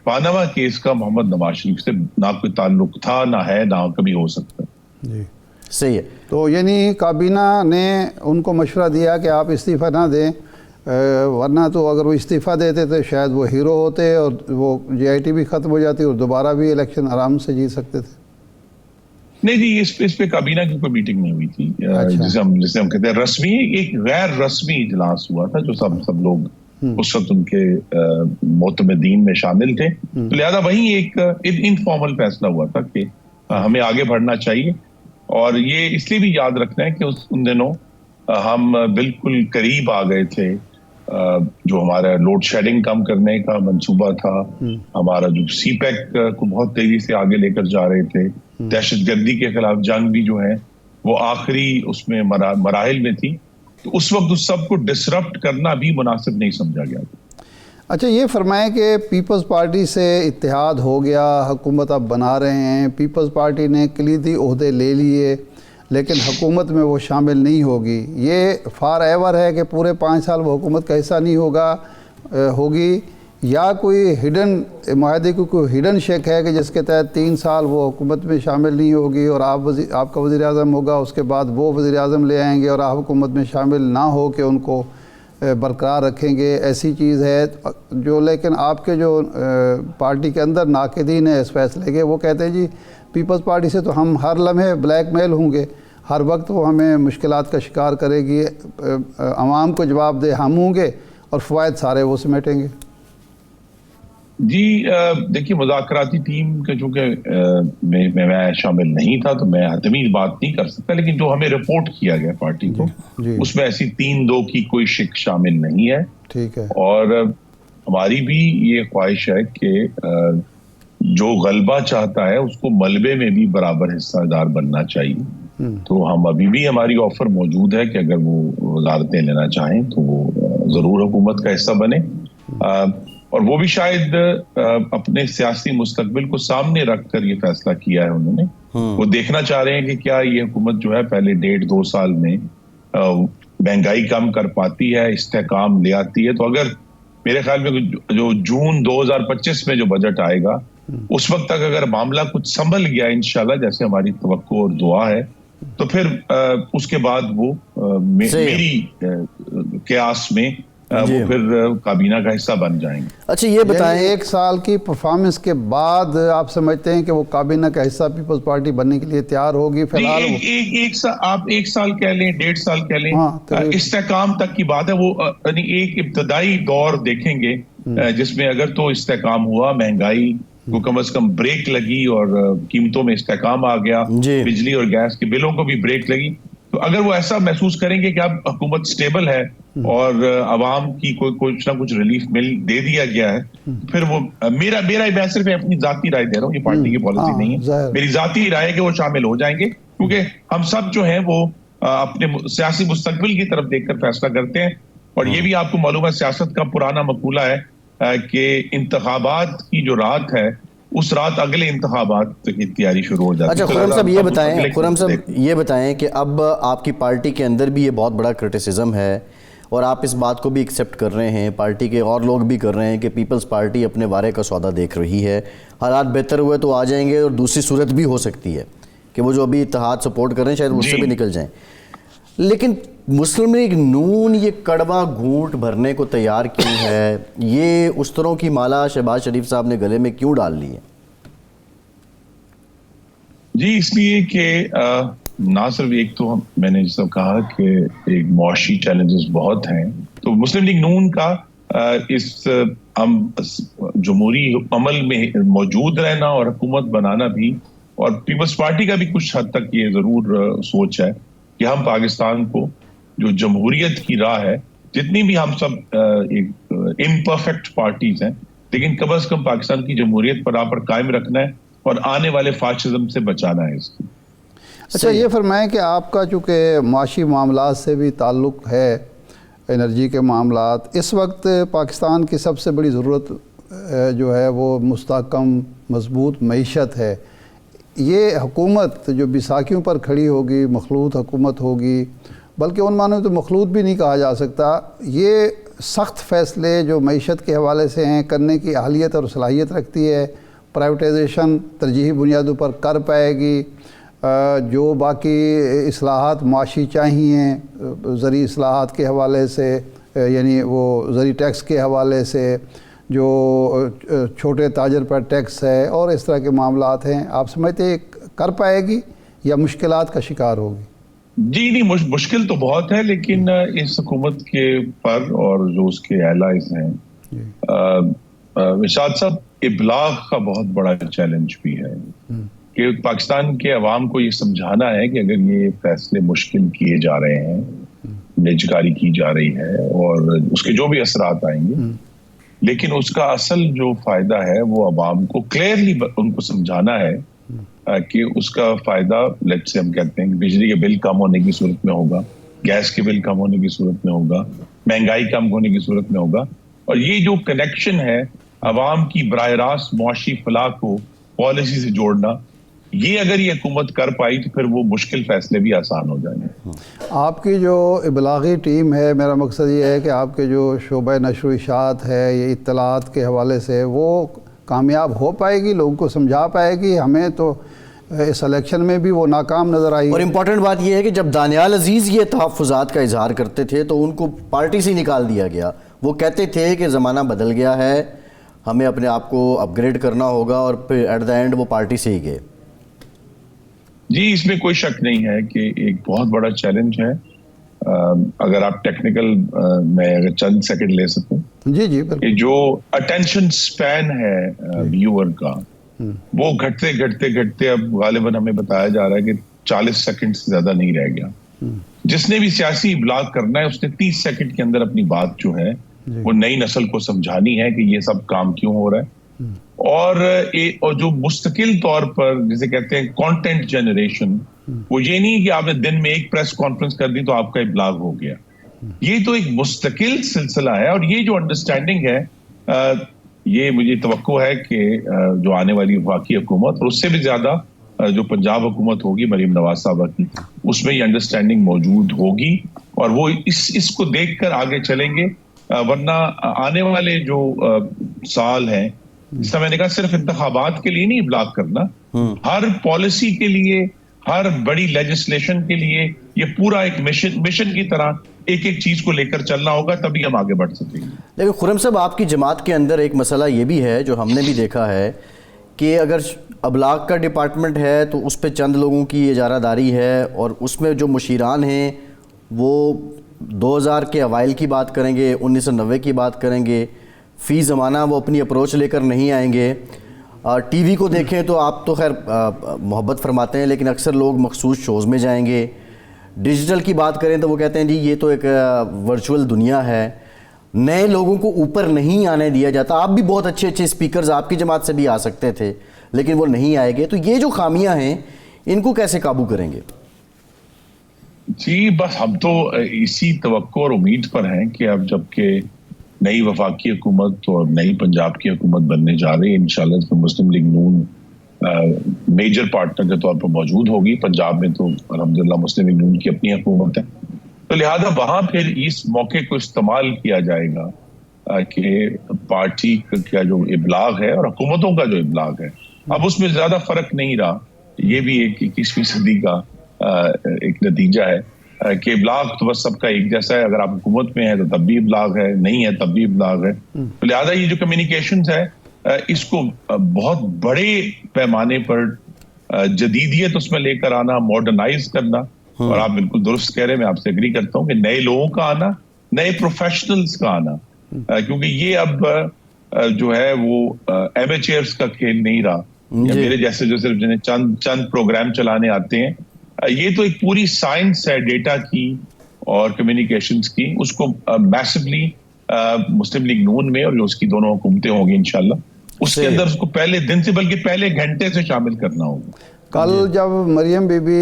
پاناما کیس کا محمد نواز شریف سے نہ کوئی تعلق تھا، نہ ہے، نہ کبھی ہو سکتا ہے۔ جی صحیح ہے۔ تو یعنی کابینہ نے ان کو مشورہ دیا کہ آپ استعفیٰ نہ دیں، ورنہ تو اگر وہ استعفیٰ دیتے تو شاید وہ ہیرو ہوتے اور وہ جے آئی ٹی بھی ختم ہو جاتی اور دوبارہ بھی الیکشن آرام سے جیت سکتے تھے۔ نہیں جی، اس پہ کابینہ کی کوئی میٹنگ نہیں ہوئی تھی، جسے ہم کہتے ہیں رسمی، ایک غیر رسمی اجلاس ہوا تھا جو سب لوگ اس وقت ان کے معتمدین میں شامل تھے، تو لہذا وہی ایک انفارمل فیصلہ ہوا تھا کہ ہمیں آگے بڑھنا چاہیے۔ اور یہ اس لیے بھی یاد رکھنا ہے کہ ان دنوں ہم بالکل قریب آ گئے تھے، جو ہمارا لوڈ شیڈنگ کم کرنے کا منصوبہ تھا، ہمارا جو سی پیک کو بہت تیزی سے آگے لے کر جا رہے تھے، دہشت گردی کے خلاف جنگ بھی جو ہے وہ آخری اس میں مراحل میں تھی، تو اس وقت اس سب کو ڈسرپٹ کرنا بھی مناسب نہیں سمجھا گیا تھا۔ اچھا یہ فرمائیں کہ پیپلز پارٹی سے اتحاد ہو گیا، حکومت اب بنا رہے ہیں، پیپلز پارٹی نے کلیدی عہدے لے لیے لیکن حکومت میں وہ شامل نہیں ہوگی، یہ فار ایور ہے کہ پورے 5 سال وہ حکومت کا حصہ نہیں ہوگی، یا کوئی ہڈن معاہدے کو کوئی ہڈن شک ہے کہ جس کے تحت 3 سال وہ حکومت میں شامل نہیں ہوگی اور آپ کا وزیر اعظم ہوگا، اس کے بعد وہ وزیر اعظم لے آئیں گے اور آپ حکومت میں شامل نہ ہو کے ان کو برقرار رکھیں گے، ایسی چیز ہے جو، لیکن آپ کے جو پارٹی کے اندر ناقدین ہیں اس فیصلے کے، وہ کہتے ہیں جی پیپلز پارٹی سے تو ہم ہر لمحے بلیک میل ہوں گے، ہر وقت وہ ہمیں مشکلات کا شکار کرے گی، عوام کو جواب دہ ہم ہوں گے اور فوائد سارے وہ سمیٹیں گے۔ جی دیکھیے، مذاکراتی ٹیم کے چونکہ میں شامل نہیں تھا تو میں حتمی بات نہیں کر سکتا، لیکن جو ہمیں رپورٹ کیا گیا پارٹی کو اس میں ایسی 3-2 کی کوئی شک شامل نہیں ہے۔ ٹھیک ہے۔ اور ہماری بھی یہ خواہش ہے کہ جو غلبہ چاہتا ہے اس کو ملبے میں بھی برابر حصہ دار بننا چاہیے، تو ہم ابھی بھی ہماری آفر موجود ہے کہ اگر وہ وزارتیں لینا چاہیں تو وہ ضرور حکومت کا حصہ بنے، اور وہ بھی شاید اپنے سیاسی مستقبل کو سامنے رکھ کر یہ فیصلہ کیا ہے انہوں نے، وہ دیکھنا چاہ رہے ہیں کہ کیا یہ حکومت جو ہے پہلے 1.5-2 سال میں مہنگائی کم کر پاتی ہے، استحکام لے آتی ہے۔ تو اگر میرے خیال میں جو جون 2025 میں جو بجٹ آئے گا اس وقت تک اگر معاملہ کچھ سنبھل گیا انشاءاللہ جیسے ہماری توقع اور دعا ہے، تو پھر اس کے بعد وہ میری قیاس میں وہ پھر کابینہ کا حصہ بن جائیں گے۔ اچھا یہ بتائیں، 1 سال کی پرفارمنس کے بعد آپ سمجھتے ہیں کہ وہ کابینہ کا حصہ پیپلز پارٹی بننے کے لیے تیار ہوگی؟ فی الحال آپ 1 سال کہہ لیں، 1.5 سال کہہ لیں، استحکام تک کی بات ہے، وہ یعنی ایک ابتدائی دور دیکھیں گے جس میں اگر تو استحکام ہوا، مہنگائی کو کم از کم بریک لگی اور قیمتوں میں استحکام آ گیا، بجلی اور گیس کے بلوں کو بھی بریک لگی، تو اگر وہ ایسا محسوس کریں گے کہ اب حکومت سٹیبل ہے اور عوام کی کچھ نہ کچھ ریلیف دے دیا گیا ہے، پھر وہ میں صرف اپنی ذاتی رائے دے رہا ہوں، یہ پارٹی کی پالیسی نہیں ہے، میری ذاتی رائے ہے کہ وہ شامل ہو جائیں گے، کیونکہ ہم سب جو ہیں وہ اپنے سیاسی مستقبل کی طرف دیکھ کر فیصلہ کرتے ہیں، اور یہ بھی آپ کو معلوم ہے صحافت کا پرانا مقولہ ہے کہ انتخابات کی جو رات ہے اس رات اگلے انتخابات کی تیاری شروع ہو جاتی ہے۔ اچھا خرم صاحب یہ بتائیں کہ اب آپ کی پارٹی کے اندر بھی یہ بہت بڑا کرٹیسزم ہے اور آپ اس بات کو بھی ایکسیپٹ کر رہے ہیں، پارٹی کے اور لوگ بھی کر رہے ہیں کہ پیپلز پارٹی اپنے وعدے کا سودا دیکھ رہی ہے، حالات بہتر ہوئے تو آ جائیں گے اور دوسری صورت بھی ہو سکتی ہے کہ وہ جو ابھی اتحاد سپورٹ کر رہے ہیں شاید اس سے بھی نکل جائیں، لیکن مسلم لیگ نون یہ کڑوا گھونٹ بھرنے کو تیار کیوں ہے؟ یہ استروں کی مالا شہباز شریف صاحب نے گلے میں کیوں ڈال لی ہے؟ جی اس لیے کہ نہ صرف ایک تو میں نے جیسا کہا کہ ایک معاشی چیلنجز بہت ہیں، تو مسلم لیگ نون کا اس جمہوری عمل میں موجود رہنا اور حکومت بنانا بھی، اور پیپلز پارٹی کا بھی کچھ حد تک یہ ضرور سوچ ہے کہ ہم پاکستان کو جو جمہوریت کی راہ ہے، جتنی بھی ہم سب ایک امپرفیکٹ پارٹیز ہیں، لیکن کم از کم پاکستان کی جمہوریت پر آپ پر قائم رکھنا ہے اور آنے والے فاشزم سے بچانا ہے اس کو۔ اچھا یہ فرمائیں کہ آپ کا چونکہ معاشی معاملات سے بھی تعلق ہے، انرجی کے معاملات، اس وقت پاکستان کی سب سے بڑی ضرورت جو ہے وہ مستحکم مضبوط معیشت ہے۔ یہ حکومت جو بیساکھیوں پر کھڑی ہوگی، مخلوط حکومت ہوگی، بلکہ ان معنوں تو مخلوط بھی نہیں کہا جا سکتا، یہ سخت فیصلے جو معیشت کے حوالے سے ہیں کرنے کی اہلیت اور صلاحیت رکھتی ہے. پرائیویٹائزیشن ترجیحی بنیادوں پر کر پائے گی. جو باقی اصلاحات معاشی چاہیے زرعی اصلاحات کے حوالے سے, یعنی وہ زرعی ٹیکس کے حوالے سے, جو چھوٹے تاجر پر ٹیکس ہے اور اس طرح کے معاملات ہیں, آپ سمجھتے ہیں کر پائے گی یا مشکلات کا شکار ہوگی؟ جی نہیں, مشکل تو بہت ہے, لیکن اس حکومت کے پر اور جو اس کے allies ہیں, ارشاد صاحب, ابلاغ کا بہت بڑا چیلنج بھی ہے کہ پاکستان کے عوام کو یہ سمجھانا ہے کہ اگر یہ فیصلے مشکل کیے جا رہے ہیں, نجکاری کی جا رہی ہے اور اس کے جو بھی اثرات آئیں گے, لیکن اس کا اصل جو فائدہ ہے وہ عوام کو کلیئرلی ان کو سمجھانا ہے کہ اس کا فائدہ لیٹ سے ہم کہتے ہیں کہ بجلی کے بل کم ہونے کی صورت میں ہوگا, گیس کے بل کم ہونے کی صورت میں ہوگا, مہنگائی کم ہونے کی صورت میں ہوگا. اور یہ جو کنیکشن ہے عوام کی براہ راست معاشی فلاح کو پالیسی سے جوڑنا, یہ اگر یہ حکومت کر پائی تو پھر وہ مشکل فیصلے بھی آسان ہو جائیں گے. آپ کی جو ابلاغی ٹیم ہے, میرا مقصد یہ ہے کہ آپ کے جو شعبہ نشر و اشاعت ہے یہ اطلاعات کے حوالے سے, وہ کامیاب ہو پائے گی, لوگوں کو سمجھا پائے گی؟ ہمیں تو اس الیکشن میں بھی وہ ناکام نظر آئی. اور امپورٹنٹ بات یہ ہے کہ جب دانیال عزیز یہ تحفظات کا اظہار کرتے تھے تو ان کو پارٹی سے نکال دیا گیا. وہ کہتے تھے کہ زمانہ بدل گیا ہے, ہمیں اپنے آپ کو اپ گریڈ کرنا ہوگا, اور پھر ایٹ دا اینڈ وہ پارٹی سے ہی گئے. جی, اس میں کوئی شک نہیں ہے کہ ایک بہت بڑا چیلنج ہے. اگر آپ ٹیکنیکل میں اگر چند سیکنڈ لے سکوں, جی کہ جو اٹینشن سپین ہے ویور کا, وہ گھٹتے گھٹتے گھٹتے اب غالباً ہمیں بتایا جا رہا ہے کہ 40 سیکنڈ سے زیادہ نہیں رہ گیا. جس نے بھی سیاسی ابلاغ کرنا ہے اس نے 30 سیکنڈ کے اندر اپنی بات جو ہے وہ نئی نسل کو سمجھانی ہے کہ یہ سب کام کیوں ہو رہا ہے. اور جو مستقل طور پر جسے کہتے ہیں کانٹینٹ جنریشن, وہ یہ نہیں کہ آپ نے دن میں ایک پریس کانفرنس کر دی تو آپ کا ابلاغ ہو گیا. یہ تو ایک مستقل سلسلہ ہے, اور یہ جو انڈرسٹینڈنگ ہے, یہ مجھے توقع ہے کہ جو آنے والی وفاقی حکومت اور اس سے بھی زیادہ جو پنجاب حکومت ہوگی مریم نواز صاحبہ کی, اس میں یہ انڈرسٹینڈنگ موجود ہوگی, اور وہ اس کو دیکھ کر آگے چلیں گے. ورنہ آنے والے جو سال ہیں, اس طرح میں نے کہا صرف انتخابات کے لیے نہیں ابلاغ کرنا, ہر پالیسی کے لیے, ہر بڑی لیجسلیشن کے لیے یہ پورا ایک مشن کی طرح ایک ایک چیز کو لے کر چلنا ہوگا, تبھی ہم آگے بڑھ سکیں گے. لیکن خرم صاحب, آپ کی جماعت کے اندر ایک مسئلہ یہ بھی ہے جو ہم نے بھی دیکھا ہے کہ اگر ابلاغ کا ڈپارٹمنٹ ہے تو اس پہ چند لوگوں کی اجارہ داری ہے, اور اس میں جو مشیران ہیں وہ 2000 کے اوائل کی بات کریں گے, 1990 کی بات کریں گے, فی زمانہ وہ اپنی اپروچ لے کر نہیں آئیں گے. ٹی وی کو دیکھیں تو آپ تو خیر محبت فرماتے ہیں, لیکن اکثر لوگ مخصوص شوز میں جائیں گے. ڈیجیٹل کی بات کریں تو وہ کہتے ہیں جی یہ تو ایک ورچوئل دنیا ہے, نئے لوگوں کو اوپر نہیں آنے دیا جاتا. آپ بھی بہت اچھے اچھے اسپیکرز آپ کی جماعت سے بھی آ سکتے تھے, لیکن وہ نہیں آئے گے. تو یہ جو خامیاں ہیں ان کو کیسے قابو کریں گے؟ جی بس ہم تو اسی توقع اور امید پر ہیں کہ اب جب کہ نئی وفاقی حکومت اور نئی پنجاب کی حکومت بننے جا رہی ہے, انشاءاللہ اس میں مسلم لیگ نون میجر پارٹنر کے طور پر موجود ہوگی. پنجاب میں تو الحمدللہ مسلم لیگ نون کی اپنی حکومت ہے, تو لہٰذا وہاں پھر اس موقع کو استعمال کیا جائے گا کہ پارٹی کا جو ابلاغ ہے اور حکومتوں کا جو ابلاغ ہے, اب اس میں زیادہ فرق نہیں رہا. یہ بھی ایک 21ویں صدی کا ایک نتیجہ ہے کہ ابلاغ تو بس سب کا ایک جیسا ہے. اگر آپ حکومت میں ہیں تو تب بھی ابلاغ ہے, نہیں ہے تب بھی ابلاغ ہے. لہٰذا یہ جو کمیونیکیشنز ہے اس کو بہت بڑے پیمانے پر جدیدیت اس میں لے کر آنا, ماڈرنائز کرنا. اور آپ بالکل درست کہہ رہے ہیں, میں آپ سے ایگری کرتا ہوں کہ نئے لوگوں کا آنا, نئے پروفیشنلز کا آنا, کیونکہ یہ اب جو ہے وہ ایمیچرز کا کھیل نہیں رہا. میرے جیسے جو صرف جنہیں چند پروگرام چلانے آتے ہیں, یہ تو ایک پوری سائنس ہے ڈیٹا کی اور کمیونیکیشنز کی. اس کو میسively مسلم لیگ نون میں اور جو اس کی دونوں حکومتیں ہوں گی انشاءاللہ, اس کے اندر اس کو پہلے دن سے بلکہ پہلے گھنٹے سے شامل کرنا ہوگا. کل جب مریم بی بی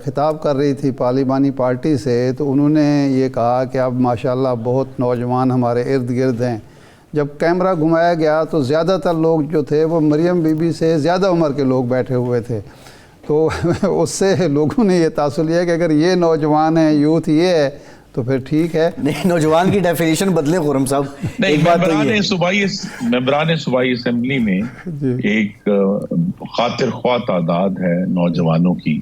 خطاب کر رہی تھی پارلیمانی پارٹی سے, تو انہوں نے یہ کہا کہ اب ماشاءاللہ بہت نوجوان ہمارے ارد گرد ہیں. جب کیمرہ گھمایا گیا تو زیادہ تر لوگ جو تھے وہ مریم بی بی سے زیادہ عمر کے لوگ بیٹھے ہوئے تھے. تو اس سے لوگوں نے یہ تاثر لیا کہ اگر یہ نوجوان ہیں, یوتھ یہ ہے, تو پھر ٹھیک ہے. نہیں نوجوان کی ڈیفینیشن بدلیں خرم صاحب. نہیں, ایک بات تو یہ ممبران صوبائی اسمبلی میں ایک خاطر خواہ تعداد ہے نوجوانوں کی,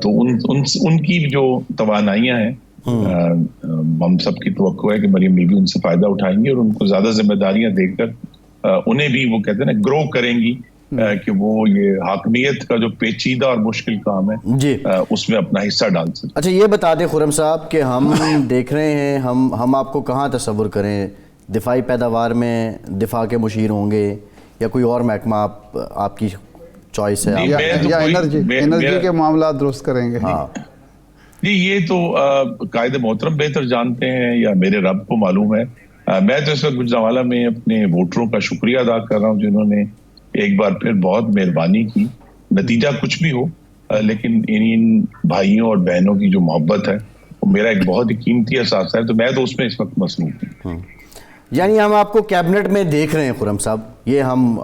تو ان کی جو توانائیاں ہیں ہم سب کی توقع ہے کہ مریم بی بی ان سے فائدہ اٹھائیں گی اور ان کو زیادہ ذمہ داریاں دے کر انہیں بھی وہ کہتے ہیں نا گرو کریں گی کہ وہ یہ حاکمیت کا جو پیچیدہ اور مشکل کام ہے جی اس میں اپنا حصہ ڈال سکیں. اچھا یہ بتا دیں خرم صاحب کہ ہم دیکھ رہے ہیں ہم آپ کو کہاں تصور کریں, دفاعی پیداوار میں دفاع کے مشیر ہوں گے یا کوئی اور محکمہ آپ کی چوائس ہے, یا انرجی کے معاملات درست کریں گے؟ ہاں جی یہ تو قائد محترم بہتر جانتے ہیں یا میرے رب کو معلوم ہے. میں تو اس وقت گجرانوالہ میں اپنے ووٹروں کا شکریہ ادا کر رہا ہوں جنہوں نے ایک بار پھر بہت مہربانی کی. نتیجہ کچھ بھی ہو لیکن ان بھائیوں اور بہنوں کی جو محبت ہے وہ میرا ایک بہت ہی قیمتی احساس ہے, تو میں تو اس میں اس وقت مصروف ہوں. یعنی ہم آپ کو کیبنٹ میں دیکھ رہے ہیں خرم صاحب, یہ ہم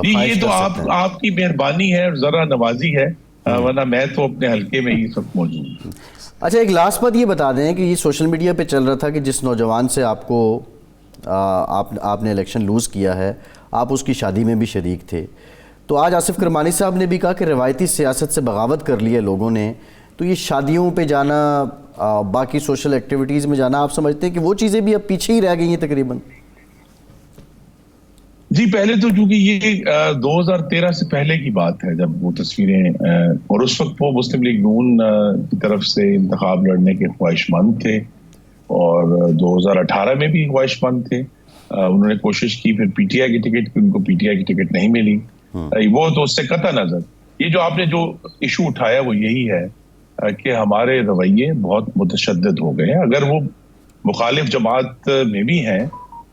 یہ تو آپ کی مہربانی ہے اور ذرا نوازی ہے, ورنہ میں تو اپنے حلقے میں ہی سب موجود ہوں. اچھا ایک لاسٹ بات یہ بتا دیں کہ یہ سوشل میڈیا پہ چل رہا تھا کہ جس نوجوان سے آپ کو آپ نے الیکشن لوز کیا ہے آپ اس کی شادی میں بھی شریک تھے, تو آج آصف کرمانی صاحب نے بھی کہا کہ روایتی سیاست سے بغاوت کر لی ہے لوگوں نے, تو یہ شادیوں پہ جانا باقی سوشل ایکٹیویٹیز میں جانا آپ سمجھتے ہیں کہ وہ چیزیں بھی اب پیچھے ہی رہ گئی ہیں تقریباً؟ جی پہلے تو چونکہ یہ 2013 سے پہلے کی بات ہے جب وہ تصویریں, اور اس وقت وہ مسلم لیگ نون کی طرف سے انتخاب لڑنے کے خواہش مند تھے اور 2018 میں بھی خواہش مند تھے. انہوں نے کوشش کی پھر پی ٹی آئی کی ٹکٹ کی, ان کو پی ٹی آئی کی ٹکٹ نہیں ملی. وہ تو اس سے قطع نظر یہ جو آپ نے جو ایشو اٹھایا وہ یہی ہے کہ ہمارے رویے بہت متشدد ہو گئے ہیں. اگر وہ مخالف جماعت میں بھی ہیں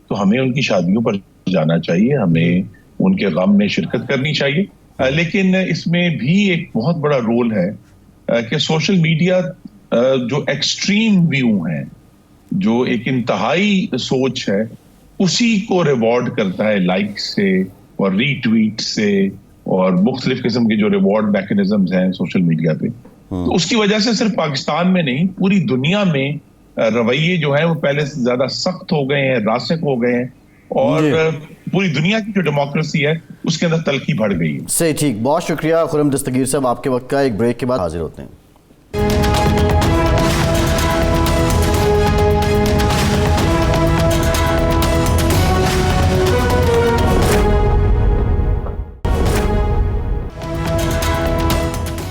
تو ہمیں ان کی شادیوں پر جانا چاہیے, ہمیں ان کے غم میں شرکت کرنی چاہیے, لیکن اس میں بھی ایک بہت بڑا رول ہے کہ سوشل میڈیا جو ایکسٹریم ویو ہیں, جو ایک انتہائی سوچ ہے, اسی کو ریوارڈ کرتا ہے لائک سے اور ری ٹویٹ سے اور مختلف قسم کے جو ریوارڈ میکنزمز ہیں سوشل میڈیا پہ. تو اس کی وجہ سے صرف پاکستان میں نہیں پوری دنیا میں رویے جو ہیں وہ پہلے سے زیادہ سخت ہو گئے ہیں, راسخ ہو گئے ہیں, اور پوری دنیا کی جو ڈیموکریسی ہے اس کے اندر تلخی بڑھ گئی ہے. صحیح, ٹھیک, بہت شکریہ خرم دستگیر صاحب آپ کے وقت کا. ایک بریک کے بعد حاضر ہوتے ہیں.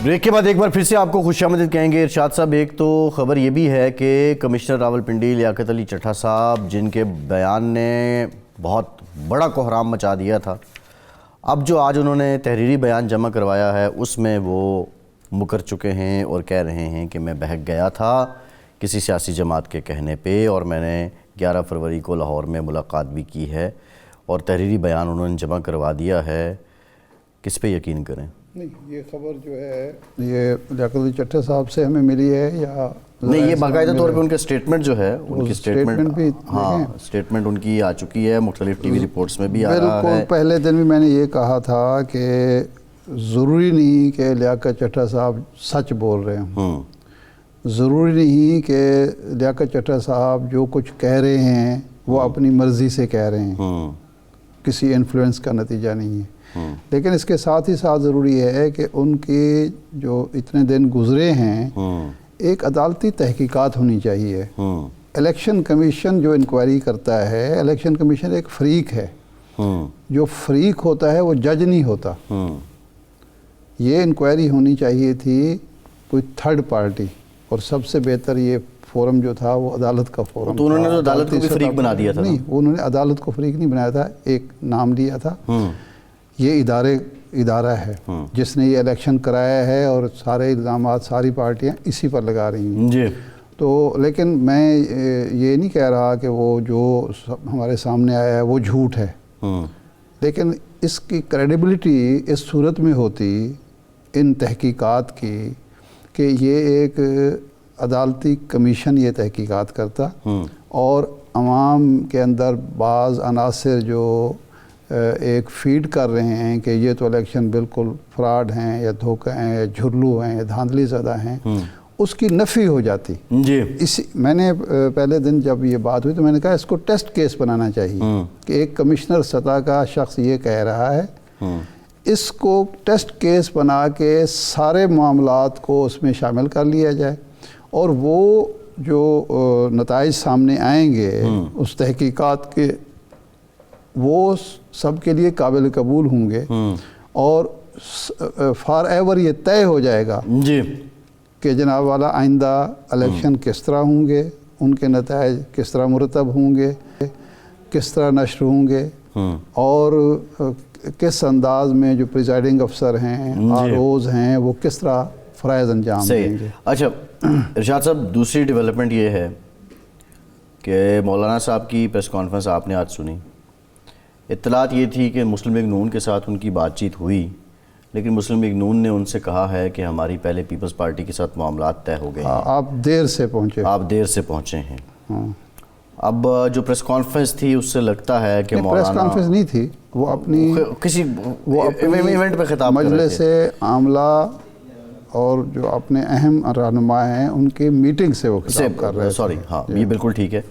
بریک کے بعد ایک بار پھر سے آپ کو خوش آمدید کہیں گے. ارشاد صاحب ایک تو خبر یہ بھی ہے کہ کمشنر راولپنڈی لیاقت علی چٹھا صاحب جن کے بیان نے بہت بڑا کوہرام مچا دیا تھا, اب جو آج انہوں نے تحریری بیان جمع کروایا ہے اس میں وہ مکر چکے ہیں اور کہہ رہے ہیں کہ میں بہک گیا تھا کسی سیاسی جماعت کے کہنے پہ اور میں نے 11 فروری کو لاہور میں ملاقات بھی کی ہے اور تحریری بیان انہوں نے جمع کروا دیا ہے. کس پہ یقین کریں؟ نہیں یہ خبر جو ہے یہ لیاقت علی چٹھا صاحب سے ہمیں ملی ہے یا نہیں؟ یہ باقاعدہ طور پہ ان کے سٹیٹمنٹ جو ہے ان کی سٹیٹمنٹ بھی, ہاں سٹیٹمنٹ ان کی آ چکی ہے, مختلف ٹی وی رپورٹس میں بھی آ رہا ہے. بالکل پہلے دن بھی میں نے یہ کہا تھا کہ ضروری نہیں کہ لیاقت چٹھا صاحب سچ بول رہے ہوں, ضروری نہیں کہ لیاقت چٹھا صاحب جو کچھ کہہ رہے ہیں وہ اپنی مرضی سے کہہ رہے ہیں, کسی انفلوئنس کا نتیجہ نہیں ہے. لیکن اس کے ساتھ ہی ساتھ ضروری ہے کہ ان کے جو اتنے دن گزرے ہیں ایک عدالتی تحقیقات ہونی چاہیے. الیکشن کمیشن جو انکوائری کرتا ہے, الیکشن کمیشن ایک فریق ہے, جو فریق ہوتا ہے وہ جج نہیں ہوتا. یہ انکوائری ہونی چاہیے تھی کوئی تھرڈ پارٹی, اور سب سے بہتر یہ فورم جو تھا وہ عدالت کا فورم. تو انہوں نے تو عدالت کو بھی فریق بنا دیا تھا. نہیں, انہوں نے عدالت کو فریق نہیں بنایا تھا, ایک نام لیا تھا. یہ ادارہ ہے جس نے یہ الیکشن کرایا ہے اور سارے الزامات ساری پارٹیاں اسی پر لگا رہی ہیں. جی تو لیکن میں یہ نہیں کہہ رہا کہ وہ جو ہمارے سامنے آیا ہے وہ جھوٹ ہے, لیکن اس کی کریڈیبلٹی اس صورت میں ہوتی ان تحقیقات کی کہ یہ ایک عدالتی کمیشن یہ تحقیقات کرتا اور عوام کے اندر بعض عناصر جو ایک فیڈ کر رہے ہیں کہ یہ تو الیکشن بالکل فراڈ ہیں یا دھوکہ ہیں یا جھرلو ہیں یا دھاندلی زدہ ہیں, اس کی نفی ہو جاتی. جی میں نے پہلے دن جب یہ بات ہوئی تو میں نے کہا اس کو ٹیسٹ کیس بنانا چاہیے کہ ایک کمشنر سطح کا شخص یہ کہہ رہا ہے, اس کو ٹیسٹ کیس بنا کے سارے معاملات کو اس میں شامل کر لیا جائے, اور وہ جو نتائج سامنے آئیں گے اس تحقیقات کے وہ سب کے لیے قابل قبول ہوں گے, اور فار ایور یہ طے ہو جائے گا جی کہ جناب والا آئندہ الیکشن کس طرح ہوں گے, ان کے نتائج کس طرح مرتب ہوں گے, کس طرح نشر ہوں گے, اور کس انداز میں جو پریزائڈنگ افسر ہیں آرؤز ہیں وہ کس طرح فرائض انجام دیں گے. اچھا ارشاد صاحب, دوسری ڈیولپمنٹ یہ ہے کہ مولانا صاحب کی پریس کانفرنس آپ نے آج سنی. اطلاعات یہ تھی کہ مسلم لیگ نون کے ساتھ ان کی بات چیت ہوئی, لیکن مسلم لیگ نون نے ان سے کہا ہے کہ ہماری پہلے پیپلز پارٹی کے ساتھ معاملات طے ہو گئے ہیں, آپ دیر سے پہنچے ہیں. اب جو پریس کانفرنس تھی اس سے لگتا ہے کہ مولانا پریس کانفرنس نہیں تھی, وہ اپنی کسی ایونٹ پہ خطاب کر رہے تھے. مجلس عاملہ اور جو اپنے اہم رہنما ہیں ان کی میٹنگ سے وہ خطاب کر رہے تھے. سوری, ہاں یہ بالکل ٹھیک ہے,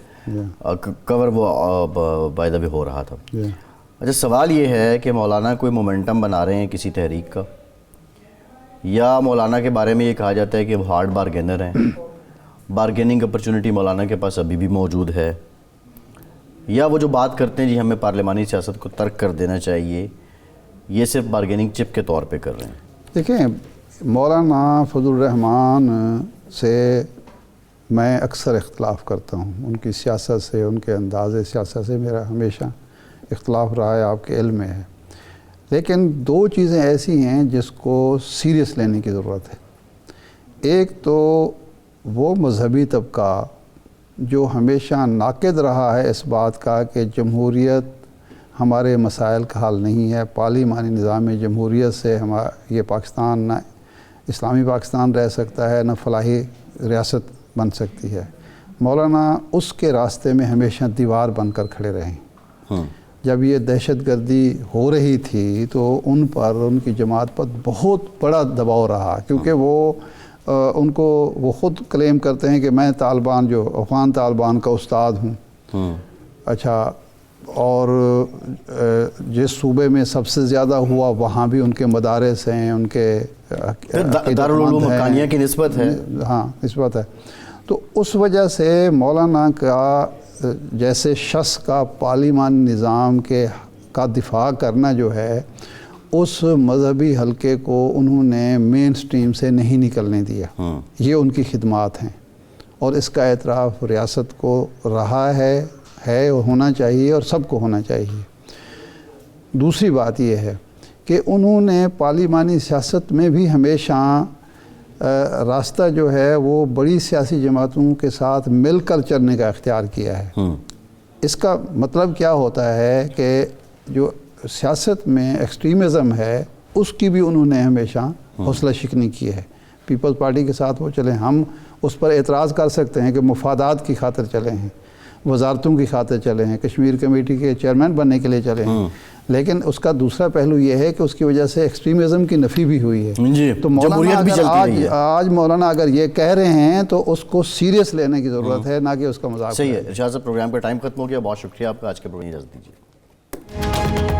کور وہ بائی دا وے ہو رہا تھا. اچھا سوال یہ ہے کہ مولانا کوئی مومنٹم بنا رہے ہیں کسی تحریک کا, یا مولانا کے بارے میں یہ کہا جاتا ہے کہ وہ ہارڈ بارگینر ہیں, بارگیننگ اپرچونٹی مولانا کے پاس ابھی بھی موجود ہے, یا وہ جو بات کرتے ہیں جی ہمیں پارلیمانی سیاست کو ترک کر دینا چاہیے, یہ صرف بارگیننگ چپ کے طور پہ کر رہے ہیں. دیکھیں مولانا فضل الرحمان سے میں اکثر اختلاف کرتا ہوں, ان کی سیاست سے, ان کے انداز سیاست سے میرا ہمیشہ اختلاف رہا ہے, آپ کے علم میں ہے. لیکن دو چیزیں ایسی ہیں جس کو سیریس لینے کی ضرورت ہے. ایک تو وہ مذہبی طبقہ جو ہمیشہ ناقد رہا ہے اس بات کا کہ جمہوریت ہمارے مسائل کا حل نہیں ہے, پارلیمانی نظام جمہوریت سے یہ پاکستان نہ اسلامی پاکستان رہ سکتا ہے, نہ فلاحی ریاست بن سکتی ہے. مولانا اس کے راستے میں ہمیشہ دیوار بن کر کھڑے رہے. جب یہ دہشت گردی ہو رہی تھی تو ان پر, ان کی جماعت پر بہت بڑا دباؤ رہا, کیونکہ وہ خود کلیم کرتے ہیں کہ میں طالبان جو افغان طالبان کا استاد ہوں. اچھا, اور جس صوبے میں سب سے زیادہ ہوا وہاں بھی ان کے مدارس ہیں, ان کے دارالعلوم حقانیہ کی نسبت ہے. ہاں نسبت ہے. تو اس وجہ سے مولانا کا جیسے شخص کا پارلیمانی نظام کا دفاع کرنا جو ہے, اس مذہبی حلقے کو انہوں نے مین سٹریم سے نہیں نکلنے دیا. یہ ان کی خدمات ہیں, اور اس کا اعتراف ریاست کو رہا ہے, ہونا چاہیے, اور سب کو ہونا چاہیے. دوسری بات یہ ہے کہ انہوں نے پارلیمانی سیاست میں بھی ہمیشہ راستہ جو ہے وہ بڑی سیاسی جماعتوں کے ساتھ مل کر چلنے کا اختیار کیا ہے. اس کا مطلب کیا ہوتا ہے کہ جو سیاست میں ایکسٹریمزم ہے اس کی بھی انہوں نے ہمیشہ حوصلہ شکنی کی ہے. پیپلز پارٹی کے ساتھ وہ چلیں, ہم اس پر اعتراض کر سکتے ہیں کہ مفادات کی خاطر چلے ہیں, وزارتوں کی خاطر چلے ہیں, کشمیر کمیٹی کے چیئرمین بننے کے لیے چلے ہیں, لیکن اس کا دوسرا پہلو یہ ہے کہ اس کی وجہ سے ایکسٹریمزم کی نفی بھی ہوئی ہے. تو مولانا آج مولانا اگر یہ کہہ رہے ہیں تو اس کو سیریس لینے کی ضرورت ہے, نہ کہ اس کا مذاق. صحیح ہے. ارشاد صاحب پروگرام کا ٹائم ختم ہو گیا, بہت شکریہ آپ کا. آج کے پروگرام اجازت دیجیے.